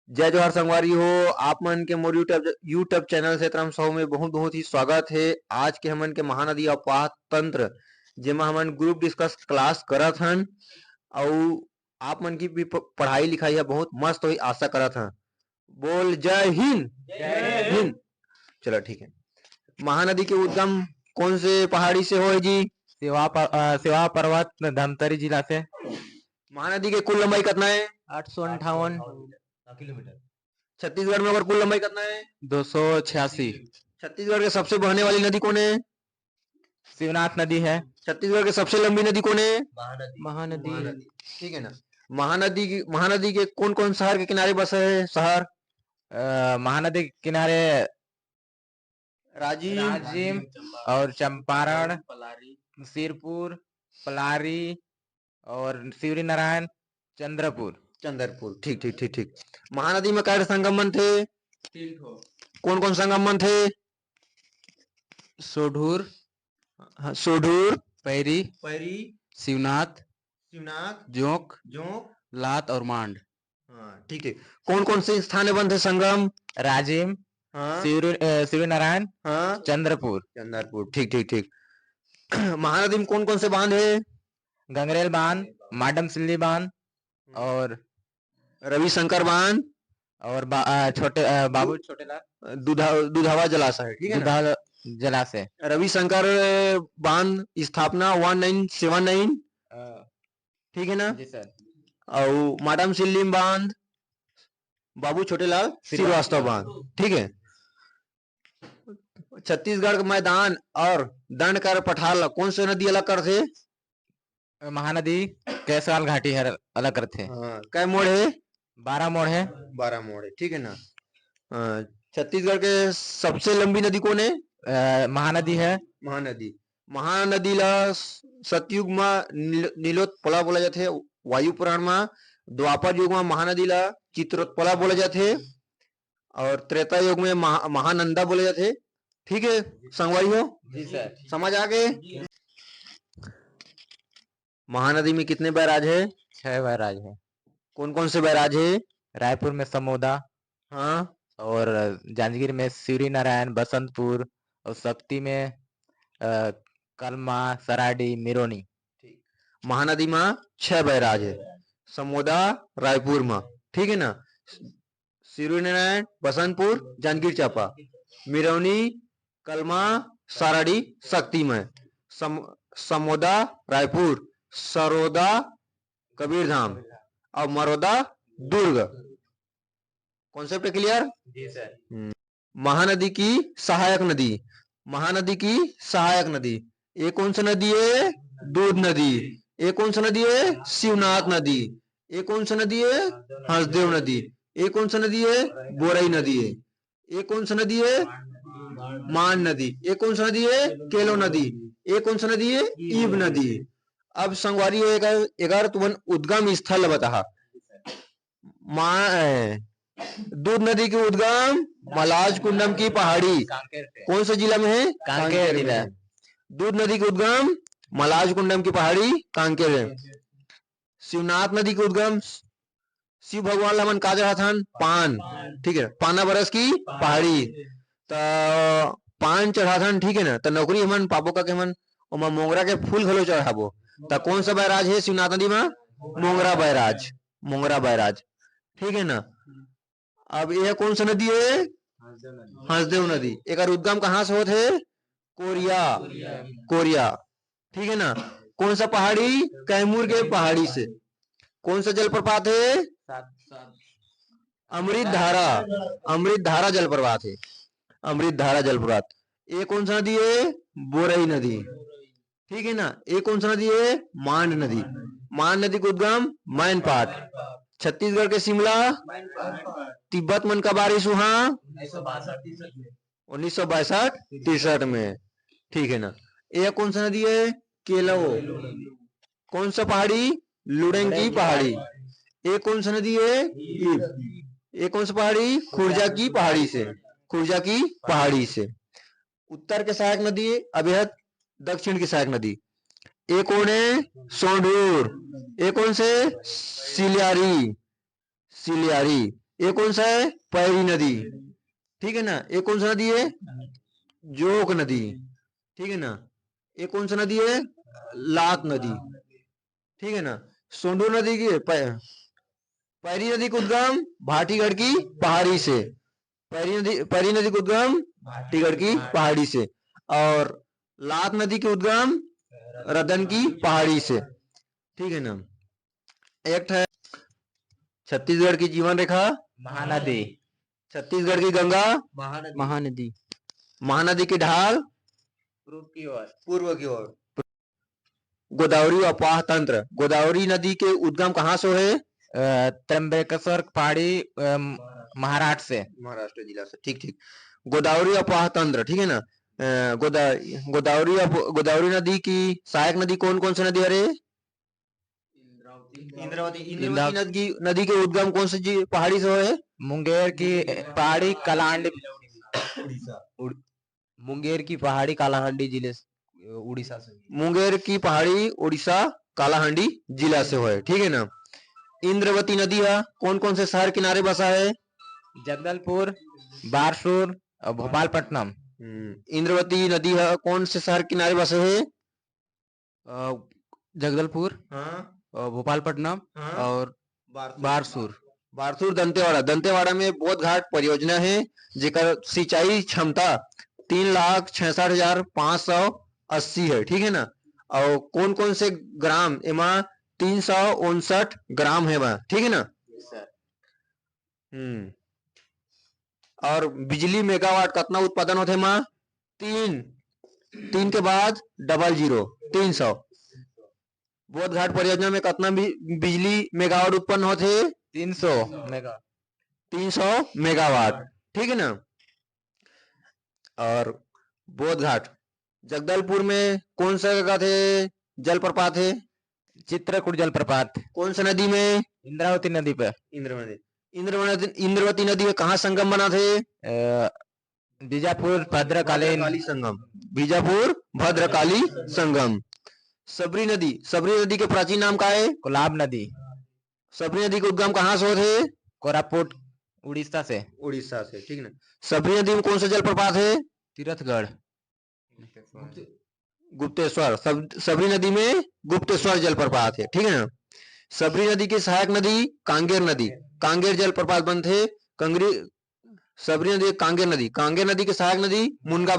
जय जोहार संगवारी हो। आप मन के मोर यूट्यूब चैनल से तरम सौ में बहुत बहुत ही स्वागत है। आज के हमन के महानदी अपवाह तंत्र जेमा हमन ग्रुप डिस्कस क्लास करत हन अउ आप मन की भी पढ़ाई लिखाई है बहुत मस्त हुई आशा करत हन। बोल जय हिंद। जय हिंद। चलो ठीक है। महानदी के उद्गम कौन से पहाड़ी से हो जी? सेवा पर्वत धमतरी जिला से। महानदी के कुल लंबाई कितना है? 858 किलोमीटर। छत्तीसगढ़ में और कुल लंबाई कितना है? 286। छत्तीसगढ़ के सबसे बहने वाली नदी कौन है? शिवनाथ नदी है। छत्तीसगढ़ की सबसे लंबी नदी कौन है? महानदी। ठीक है ना। महानदी के कौन कौन शहर के किनारे बसे है शहर? महानदी के किनारे राजिम और चंपारण, सिरपुर, पलारी और शिवरी नारायण, चंद्रपुर। ठीक ठीक ठीक ठीक। महानदी में काय संगम मन थे? कौन कौन संगम मन थे? सोढूर, सोढूर, पैरी, शिवनाथ, जोंक, लात और मांड। ठीक है। कौन कौन से स्थान बन थे संगम? राजिम, शिवरी नारायण, चंद्रपुर। ठीक ठीक ठीक। महानदी में कौन कौन से बांध है? गंगरेल बांध, माडम सिल्ली बांध और रविशंकर बांध और बाबू छोटेलाल दुधावा जलाशय। ठीक है ना। जलाशय। रविशंकर बांध स्थापना 1979। ठीक है ना जी सर। और माडम सिल्लीम बांध बाबू छोटेलाल श्रीवास्तव बांध। ठीक है। छत्तीसगढ़ का मैदान और दंड कर पठार कौन से नदी अलग करते? महानदी कैसवाल घाटी है अलग करते। कै मोड़ है? 12 मोड़ है। 12 मोड़ है। ठीक है ना। छत्तीसगढ़ के सबसे लंबी नदी कौन है? महानदी है। महानदी ला सतयुग में नीलोत्पला बोला जाथे। वायु पुराण में द्वापर युग में महानदी ला चित्रोत्पला बोला जाथे और त्रेता युग में महानंदा बोले जाथे। ठीक है संगवारी हो? जी सर। समझ आ गए? महानदी में कितने बैराज है? 6 बैराज है। कौन कौन से बैराज है? रायपुर में समोदा, हाँ, और जांजगीर में शिवरी नारायण, बसंतपुर और शक्ति में कलमा, सराडी, मिरोनी। महानदी में 6 बैराज है। समोदा रायपुर में। ठीक है ना। शिवरी नारायण, बसंतपुर, जांजगीर चांपा, मिरौनी, कलमा, साराडी, शक्ति में। समोदा रायपुर, सरोदा कबीरधाम और मरोदा दुर्ग। Concept clear? जी सर। महानदी की सहायक नदी ये कौन सी नदी है? दूध नदी। ये कौन सी नदी है? शिवनाथ नदी। ये कौन सी नदी है? हंसदेव नदी। ये कौन सी नदी है? बोरई नदी है। ये कौन सी नदी है? मान नदी। ये कौन सी नदी है? केलो नदी। ये कौन सी नदी है? ईब नदी। अब संगवारी एगार तुमन उद्गम स्थल बता। दूध नदी की उद्गम मलाज कुंडम की पहाड़ी कौन से जिला में है? कांकेर जिला। दूध नदी की उद्गम मलाज कुंडम की पहाड़ी कांकेर है। शिवनाथ नदी की उद्गम शिव भगवान लमन का जहाथन पान। ठीक है। पाना बरस की पहाड़ी तो पान चढ़ाथन। ठीक है ना। तो नौकरी हमन पाबो का के हमन ओमा मोंगरा के फूल घलो चढ़ाबो। तो कौन सा बैराज है शिवनाथ नदी में? मोंगरा बैराज। ठीक है ना। अब यह कौन सा नदी है? हंसदेव नदी। एक उद्गम कहाँ से होते? कोरिया। ठीक है ना। कौन सा पहाड़ी? कैमूर के पहाड़ी से। कौन सा जलप्रपात है? अमृत धारा जलप्रपात। ये कौन सा नदी है? बोरई नदी। ठीक है ना। ये कौन सा नदी है? मान नदी का उद्गम मैनपाट। छत्तीसगढ़ के शिमला, तिब्बत मन का बारिश वहां 1962-63 में। ठीक है ना। यह कौन सा नदी है? केलो। कौन सा पहाड़ी? लुडेंग की पहाड़ी। ये कौन सा नदी है? ये कौन सा पहाड़ी? खुर्जा की पहाड़ी से। उत्तर के सहायक नदी अब यह दक्षिण की सहायक नदी। ये कौन है? सोंढूर। ये कौन से? सिलियारी। ये कौन सा है? पैरी नदी, ठीक है ना। ये कौन सा नदी है? जोक नदी, ठीक है ना। ये कौन सा नदी है? लात नदी, ठीक है ना। सोंडू नदी की पैरी नदी का उद्गम भाटीगढ़ की पहाड़ी से, पैरी नदी का उद्गम भाटीगढ़ की पहाड़ी से, और लात नदी के उद्गम रदन की पहाड़ी से, ठीक है ना। एक है छत्तीसगढ़ की जीवन रेखा महानदी, छत्तीसगढ़ की गंगा महानदी, महानदी की ढाल पूर्व की ओर। गोदावरी अपाह तंत्र, गोदावरी नदी के उद्गम कहाँ से है? त्र्यंबकेश्वर पहाड़ी, महाराष्ट्र से। महाराष्ट्र जिला से, ठीक ठीक। गोदावरी अपाह तंत्र, ठीक है ना। गोदावरी नदी की सहायक नदी कौन कौन सी नदी है रे? इंद्रावती नदी के उद्गम कौन सी पहाड़ी से है? मुंगेर की पहाड़ी कालाहांडी, मुंगेर की पहाड़ी कालाहांडी जिले उड़ीसा से। मुंगेर की पहाड़ी उड़ीसा कालाहांडी जिला से है, ठीक है ना। इंद्रावती नदी है कौन कौन से शहर किनारे बसा है? जगदलपुर, बारसूर और भोपालपट्टनम। इंद्रावती नदी है कौन से शहर किनारे बसे है? जगदलपुर, हाँ, भोपालपट्टनम हाँ, और बारसूर। बारसूर दंतेवाड़ा, दंतेवाड़ा में बोध घाट परियोजना है जेकर सिंचाई क्षमता 3,66,580 है, ठीक है ना। और कौन कौन से ग्राम एमा 359 ग्राम है वह, ठीक है ना। और बिजली मेगावाट कितना उत्पादन होते माँ? 3 के बाद 00 300। बोध घाट परियोजना में कितना बिजली मेगावाट उत्पन्न होते? 300 मेगा 300 मेगावाट, ठीक है ना। और बोध घाट जगदलपुर में कौन सा जगह थे जलप्रपात है? चित्रकूट जलप्रपात। कौन सा नदी में? इंद्रावती नदी पे। इंद्रावती नदी में कहाँ संगम बना थे? बीजापुर भद्रकाली संगम, बीजापुर भद्रकाली संगम। सबरी नदी के प्राचीन नाम का है? कोलाब नदी। सबरी नदी के उद्गम कहाँ से होते? कोरापुट उड़ीसा से। ठीक है। सबरी नदी में कौन सा जलप्रपात है? तीरथगढ़, गुप्तेश्वर। सबरी नदी में गुप्तेश्वर जलप्रपात है, ठीक है ना। सबरी नदी की सहायक नदी कांगेर नदी, कांगेर जलप्रपात बनते कंगरी। सबरी नदी कांगेर नदी की सहायक नदी मुनगा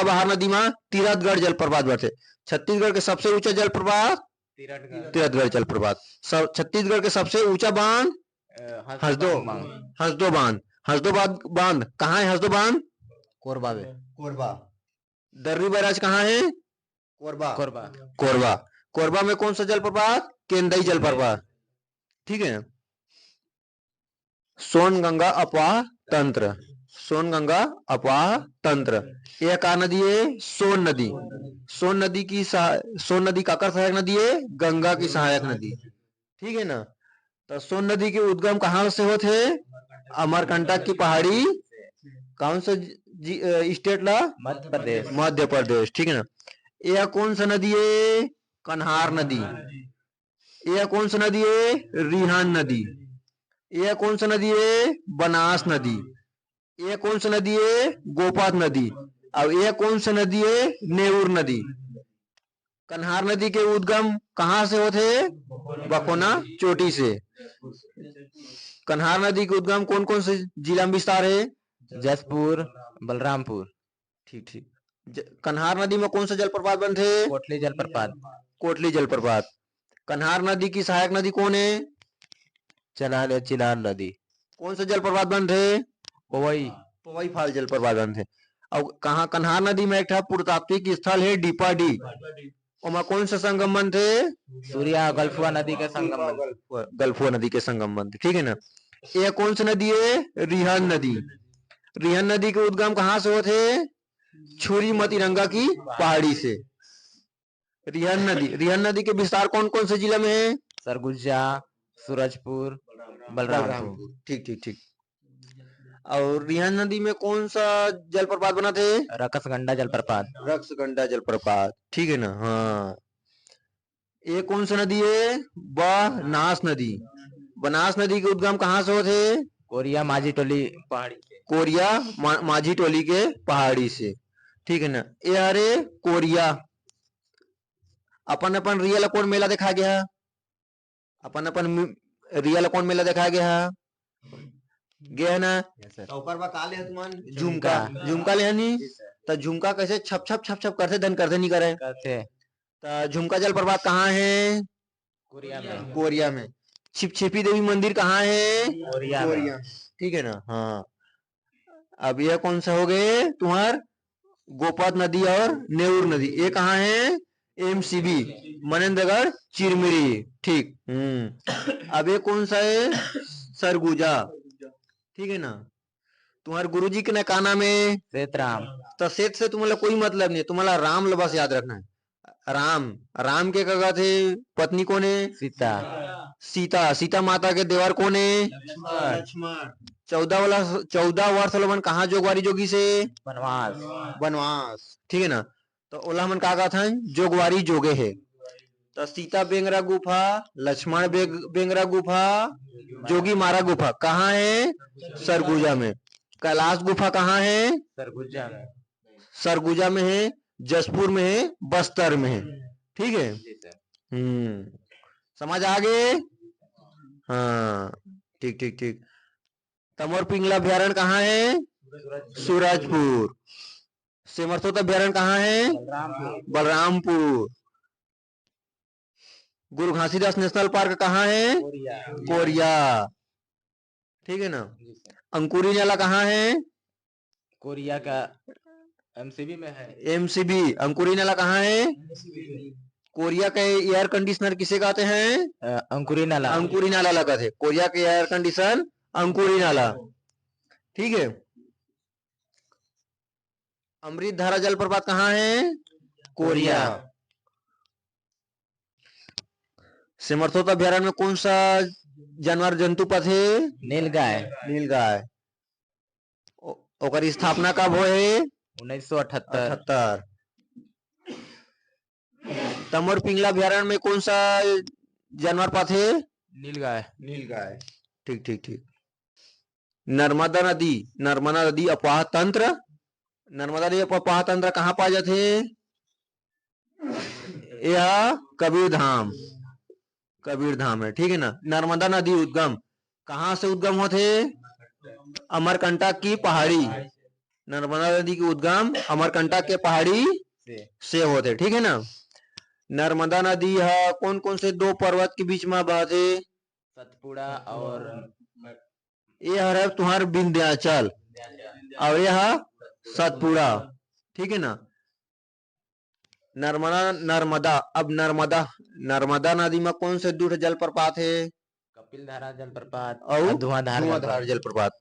बहार नदी में तीरथगढ़ जलप्रपात बनते। छत्तीसगढ़ के सबसे ऊंचा जलप्रपात तीरथगढ़ जलप्रपात। छत्तीसगढ़ के सबसे ऊंचा बांध हसदो बांध कहाँ है? हसदो बांध कोरबा में। दर्री बैराज कहाँ है? कोरबा में कौन सा जलप्रपात? केंदई जलप्रपात, ठीक है। सोनगंगा अफवाह तंत्र, यह का नदी है? सोन नदी काकर सहायक नदी है? गंगा की सहायक नदी, ठीक है ना। तो सोन नदी के उद्गम कहाँ से होते? अमरकंटक की पहाड़ी, कौन सा स्टेट ला? मध्य प्रदेश, ठीक है ना। यह कौन सा नदी है? कन्हार नदी। यह कौन सा नदी है? रिहान नदी। यह कौन सा नदी है? बनास नदी। यह कौन सा नदी है? गोपात नदी। और यह कौन सा नदी है? नेऊर नदी। कन्हार नदी के उद्गम कहाँ से होते? बकोना चोटी से। कन्हार नदी के उद्गम कौन कौन से जिला में विस्तार है? जसपुर, बलरामपुर। ठीक। कन्हार नदी में कौन सा जलप्रपात बनते? कोटली जलप्रपात। कन्हार नदी की सहायक नदी कौन है? चिनार नदी। कौन सा जलप्रपात बनते? पवई फाल जलप्रपात बनते। और कहाँ कन्हार नदी में एक पुरातात्विक स्थल है डीपाडी, वहाँ कौन सा संगम बनते? सूर्या गल्फुआ नदी के संगम बनते, ठीक है ना। यह कौन सी नदी है? रिहन नदी के उद्गम कहाँ से होते? छुरी मतिरंगा की पहाड़ी से। रिहन नदी के विस्तार कौन कौन से जिला में है? सरगुजा, सूरजपुर, बलरामपुर। ठीक। और रिहन नदी में कौन सा जलप्रपात बना थे? रक्षगंडा जलप्रपात, ठीक है ना। हाँ, ये कौन सा नदी है? बनास नदी। बनास नदी के उद्गम कहाँ से होते? कोरिया माझी टोली पहाड़ी से। कोरिया माझी टोली के पहाड़ी से, ठीक है ना। ये अरे कोरिया अपन अपन रियल कौन मेला देखा गया, अपन अपन रियल कौन मेला देखा गया गया ना। तो ऊपर बा काले तुमान झुमका, झुमका ले हनी तो झुमका कैसे छप छप छप छप करते धन करते नहीं करे करते तो झुमका जलप्रपात कहाँ है? कोरिया में। कोरिया में। छिपछिपी देवी मंदिर कहाँ है? कोरिया में। ठीक है ना। हाँ, अब यह कौन सा हो गए तुम्हार गोपात नदी और नेऊर नदी, ये कहाँ है? एमसीबी मनेन्द्रगढ़ चिरमिरी, ठीक। अब ये कौन सा है? सरगुजा, ठीक है ना। तुम्हारे गुरुजी के ना का नाम है? सेतराम। तो सेत से तुम्हारा कोई मतलब नहीं, तुम्हारा राम बस याद रखना है। राम, राम के का थे पत्नी कौन है? सीता। सीता, सीता माता के देवर कौन है? लक्ष्मण। 14 वर्ष लोगन कहाँ जोगवारी जोगी से? वनवास। वनवास, ठीक है ना। तो ओला मन का था जोगवारी जोगे है। तो सीता बेंगरा गुफा, लक्ष्मण बेंगरा गुफा, जोगी मारा गुफा कहाँ है? सरगुजा में। कैलाश गुफा कहाँ है? सरगुजा में। सरगुजा में है, जसपुर में है, बस्तर में है, ठीक है। समझ आ गए? हाँ, ठीक ठीक ठीक। तमोर पिंगला अभ्यारण कहाँ है? सूरजपुर। सिमरसोत अभ्यारण कहाँ है? बलरामपुर। गुरु घासीदास नेशनल पार्क कहाँ है? कोरिया, ठीक है ना। अंकुरी नाला कहाँ है? कोरिया का एमसीबी में है। एमसीबी। अंकुरी नाला कहाँ है? कोरिया के एयर कंडीशनर किसे कहते हैं? अंकुरी नाला। अंकुरी नाला लगा थे। कोरिया के एयर कंडीशन अंकुरी नाला, ठीक है। अमृत धारा जलप्रपात कहाँ है? कोरिया। सिमरसोत अभ्यारण्य में कौन सा जानवर जंतु पथ है? नीलगाय। नीलगाय। ओकर स्थापना कब हुए? 1978। तमोर पिंगला अभ्यारण्य में कौन सा जानवर पाते है? नीलगाय। नीलगाय, ठीक ठीक ठीक। नर्मदा नदी, नर्मदा नदी अपवाह तंत्र, नर्मदा नदी अपवाह तंत्र कहाँ पाए जाते? यह कबीर धाम, कबीर धाम है, ठीक है ना। नर्मदा नदी उद्गम कहाँ से उद्गम होते? अमरकंटक की पहाड़ी। नर्मदा नदी की उद्गम अमरकंटक के पहाड़ी से होते, ठीक है ना। नर्मदा नदी है कौन कौन से दो पर्वत के बीच में बहते? सतपुड़ा और ये है तुम्हार विंध्याचल और यह सतपुड़ा, ठीक है ना। नर्मदा, नर्मदा, अब नर्मदा, नर्मदा नदी में कौन से दूर जलप्रपात है? कपिल धारा जलप्रपात और धुआंधार जलप्रपात।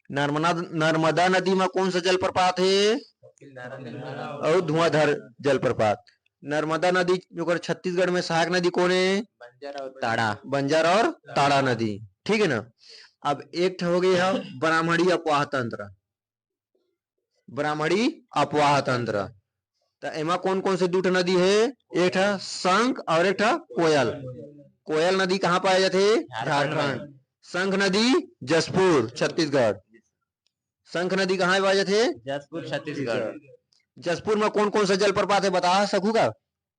नर्मदा नदी में कौन सा जलप्रपात है? और धुआंधार जलप्रपात। नर्मदा नदी जो छत्तीसगढ़ में सहायक नदी कौन है? बंजर और ताड़ा। बंजर और ताड़ा नदी, ठीक है ना। अब एक हो गई है ब्राह्मणी अपवाह तंत्र, ब्राह्मणी अपवाह तंत्र। तो एमा कौन कौन से दूठ नदी है? एक था शंख और एक था कोयल। कोयल नदी कहाँ पाए जाते? झारखंड। शंख नदी जसपुर छत्तीसगढ़। शंख नदी कहाँ पाए जाते? जसपुर छत्तीसगढ़। जसपुर में कौन कौन सा जलप्रपात है बता सकूंगा?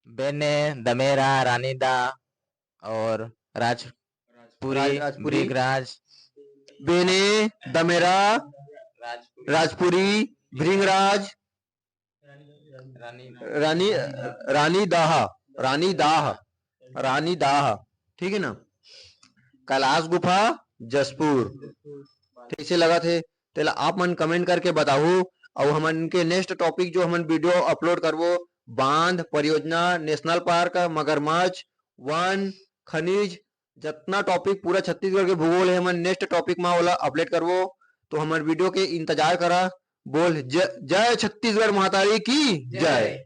बेने, दमेरा, रानीदा और राजपुरी, भृंगराज। बेने, दमेरा, राजपुरी, भृंगराज, रानी रानी दाह, रानी दाह, रानी दाह, ठीक है ना। कैलाश गुफा जसपुर, ठीक से लगा थे। तेला आप मन कमेंट करके बताओ और हमन के नेक्स्ट टॉपिक जो हमन वीडियो अपलोड करवो बांध परियोजना, नेशनल पार्क, मगरमच्छ, वन, खनिज, जितना टॉपिक पूरा छत्तीसगढ़ के भूगोल है हमन नेक्स्ट टॉपिक में वाला अपलोड करवो। तो हमर वीडियो के इंतजार करा। बोल जय छत्तीसगढ़ महातारी की जय।